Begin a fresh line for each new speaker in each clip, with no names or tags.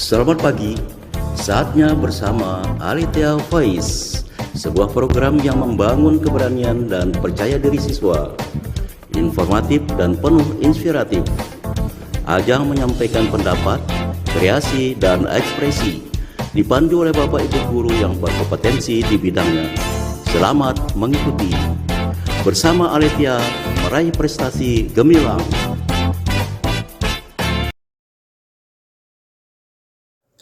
Selamat pagi, saatnya bersama Alethea Voice, sebuah program yang membangun keberanian dan percaya diri siswa, informatif dan penuh inspiratif. Ajang menyampaikan pendapat, kreasi, dan ekspresi, dipandu oleh Bapak Ibu Guru yang berkompetensi di bidangnya. Selamat mengikuti. Bersama Alethea, meraih prestasi gemilang.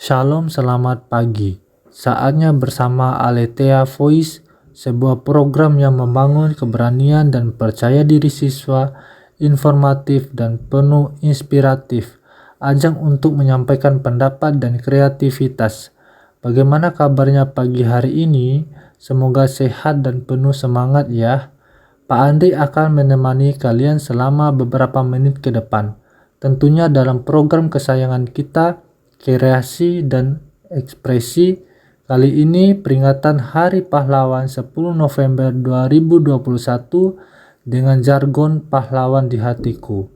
Shalom, selamat pagi. Saatnya bersama Alethea Voice, sebuah program yang membangun keberanian dan percaya diri siswa, informatif dan penuh inspiratif. Ajang untuk menyampaikan pendapat dan kreativitas. Bagaimana kabarnya pagi hari ini? Semoga sehat dan penuh semangat ya. Pak Andri akan menemani kalian selama beberapa menit ke depan. Tentunya dalam program kesayangan kita, kreasi dan ekspresi. Kali ini peringatan Hari Pahlawan 10 November 2021 dengan jargon pahlawan di hatiku.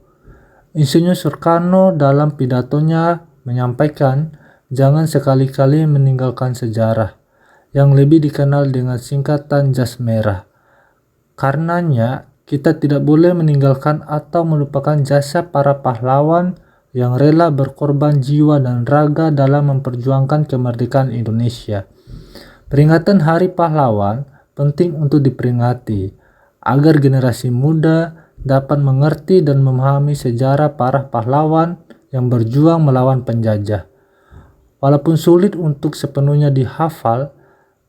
Insinyur Soekarno dalam pidatonya menyampaikan, jangan sekali-kali meninggalkan sejarah, yang lebih dikenal dengan singkatan Jas Merah. Karenanya, kita tidak boleh meninggalkan atau melupakan jasa para pahlawan yang rela berkorban jiwa dan raga dalam memperjuangkan kemerdekaan Indonesia. Peringatan Hari Pahlawan penting untuk diperingati agar generasi muda dapat mengerti dan memahami sejarah para pahlawan yang berjuang melawan penjajah. Walaupun sulit untuk sepenuhnya dihafal,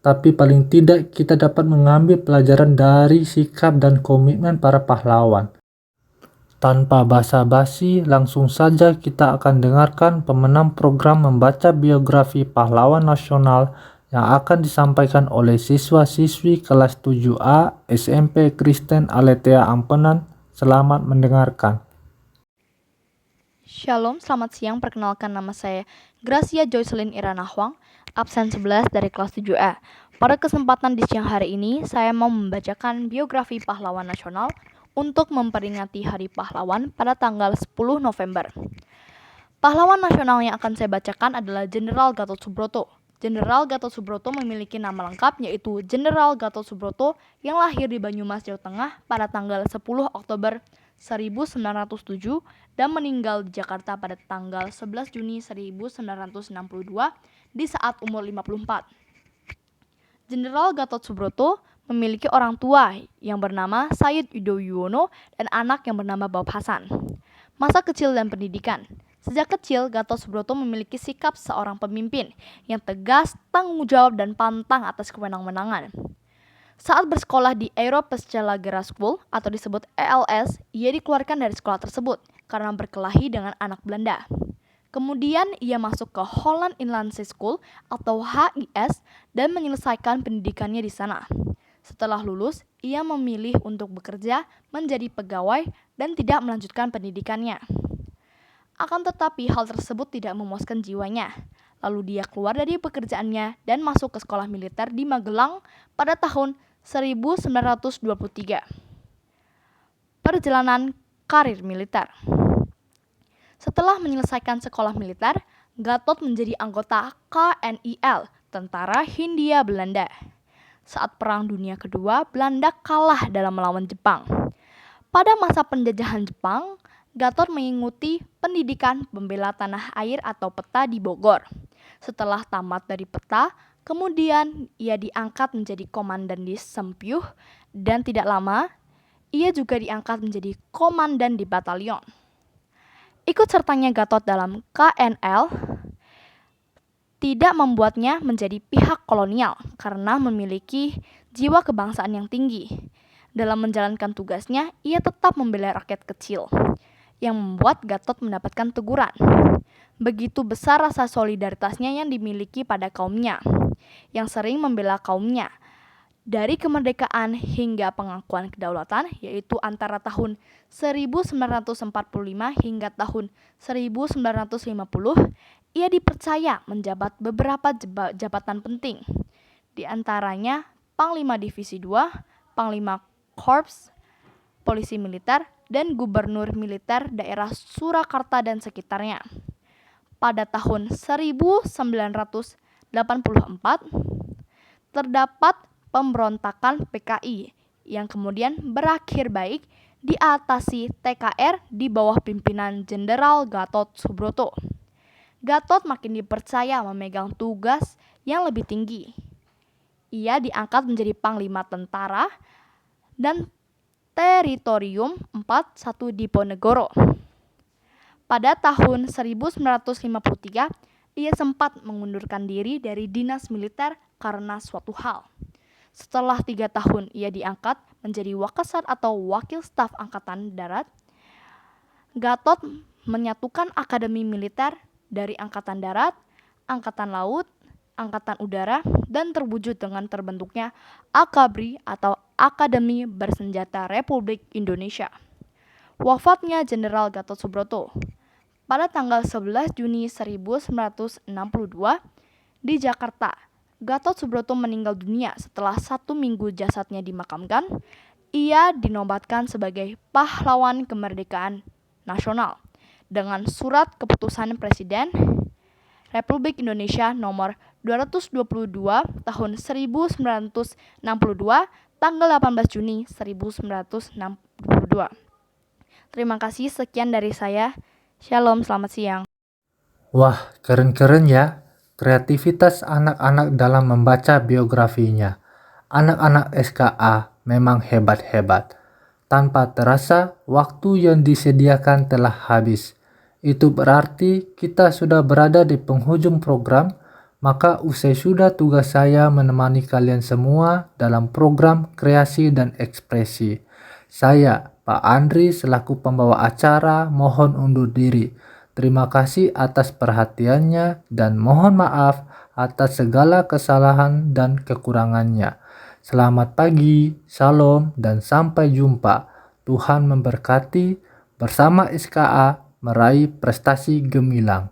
tapi paling tidak kita dapat mengambil pelajaran dari sikap dan komitmen para pahlawan. Tanpa basa-basi, langsung saja kita akan dengarkan pemenang program membaca biografi pahlawan nasional yang akan disampaikan oleh siswa-siswi kelas 7A SMP Kristen Alethea Ampenan. Selamat mendengarkan.
Shalom, selamat siang. Perkenalkan, nama saya Gracia Joycelyn Irana Huang, absen 11 dari kelas 7A. Pada kesempatan di siang hari ini, saya mau membacakan biografi pahlawan nasional untuk memperingati Hari Pahlawan pada tanggal 10 November. Pahlawan nasional yang akan saya bacakan adalah Jenderal Gatot Subroto. Jenderal Gatot Subroto memiliki nama lengkap yaitu Jenderal Gatot Subroto yang lahir di Banyumas, Jawa Tengah pada tanggal 10 Oktober 1907 dan meninggal di Jakarta pada tanggal 11 Juni 1962 di saat umur 54. Jenderal Gatot Subroto memiliki orang tua yang bernama Said Yudhoyono dan anak yang bernama Bob Hasan. Masa kecil dan pendidikan. Sejak kecil, Gatot Subroto memiliki sikap seorang pemimpin yang tegas, tanggung jawab, dan pantang atas kewenang-wenangan. Saat bersekolah di Europescella Girls School atau disebut ELS, ia dikeluarkan dari sekolah tersebut karena berkelahi dengan anak Belanda. Kemudian ia masuk ke Holland Inland School atau HIS dan menyelesaikan pendidikannya di sana. Setelah lulus, ia memilih untuk bekerja menjadi pegawai dan tidak melanjutkan pendidikannya. Akan tetapi hal tersebut tidak memuaskan jiwanya. Lalu dia keluar dari pekerjaannya dan masuk ke sekolah militer di Magelang pada tahun 1923. Perjalanan karir militer. Setelah menyelesaikan sekolah militer, Gatot menjadi anggota KNIL, Tentara Hindia Belanda. Saat Perang Dunia Kedua, Belanda kalah dalam melawan Jepang. Pada masa penjajahan Jepang, Gatot mengikuti pendidikan pembela tanah air atau PETA di Bogor. Setelah tamat dari PETA, kemudian ia diangkat menjadi komandan di Sempiuh dan tidak lama, ia juga diangkat menjadi komandan di batalion. Ikut sertanya Gatot dalam KNL tidak membuatnya menjadi pihak kolonial karena memiliki jiwa kebangsaan yang tinggi. Dalam menjalankan tugasnya, ia tetap membela rakyat kecil, yang membuat Gatot mendapatkan teguran. Begitu besar rasa solidaritasnya yang dimiliki pada kaumnya, yang sering membela kaumnya. Dari kemerdekaan hingga pengakuan kedaulatan, yaitu antara tahun 1945 hingga tahun 1950, ia dipercaya menjabat beberapa jabatan penting, di antaranya Panglima Divisi 2, Panglima Korps, Polisi Militer, dan Gubernur Militer daerah Surakarta dan sekitarnya. pada tahun 1984 terdapat pemberontakan PKI yang kemudian berakhir baik diatasi TKR di bawah pimpinan Jenderal Gatot Subroto. Gatot makin dipercaya memegang tugas yang lebih tinggi. Ia diangkat menjadi Panglima Tentara dan Teritorium 41 Diponegoro. Pada tahun 1953, ia sempat mengundurkan diri dari dinas militer karena suatu hal. Setelah 3 tahun ia diangkat menjadi Wakasat atau Wakil Staf Angkatan Darat. Gatot menyatukan akademi militer dari Angkatan Darat, Angkatan Laut, Angkatan Udara, dan terwujud dengan terbentuknya AKABRI atau Akademi Bersenjata Republik Indonesia. Wafatnya Jenderal Gatot Subroto pada tanggal 11 Juni 1962 di Jakarta. Gatot Subroto meninggal dunia setelah 1 minggu jasadnya dimakamkan. Ia dinobatkan sebagai pahlawan kemerdekaan nasional dengan surat keputusan Presiden Republik Indonesia nomor 222 tahun 1962 tanggal 18 Juni 1962. Terima kasih, sekian dari saya. Shalom, selamat siang.
Wah, keren-keren ya. Kreativitas anak-anak dalam membaca biografinya. Anak-anak SKA memang hebat-hebat. Tanpa terasa, waktu yang disediakan telah habis. Itu berarti kita sudah berada di penghujung program, maka usai sudah tugas saya menemani kalian semua dalam program kreasi dan ekspresi. Saya, Pak Andri, selaku pembawa acara, mohon undur diri. Terima kasih atas perhatiannya dan mohon maaf atas segala kesalahan dan kekurangannya. Selamat pagi, salam, dan sampai jumpa. Tuhan memberkati. Bersama SKA meraih prestasi gemilang.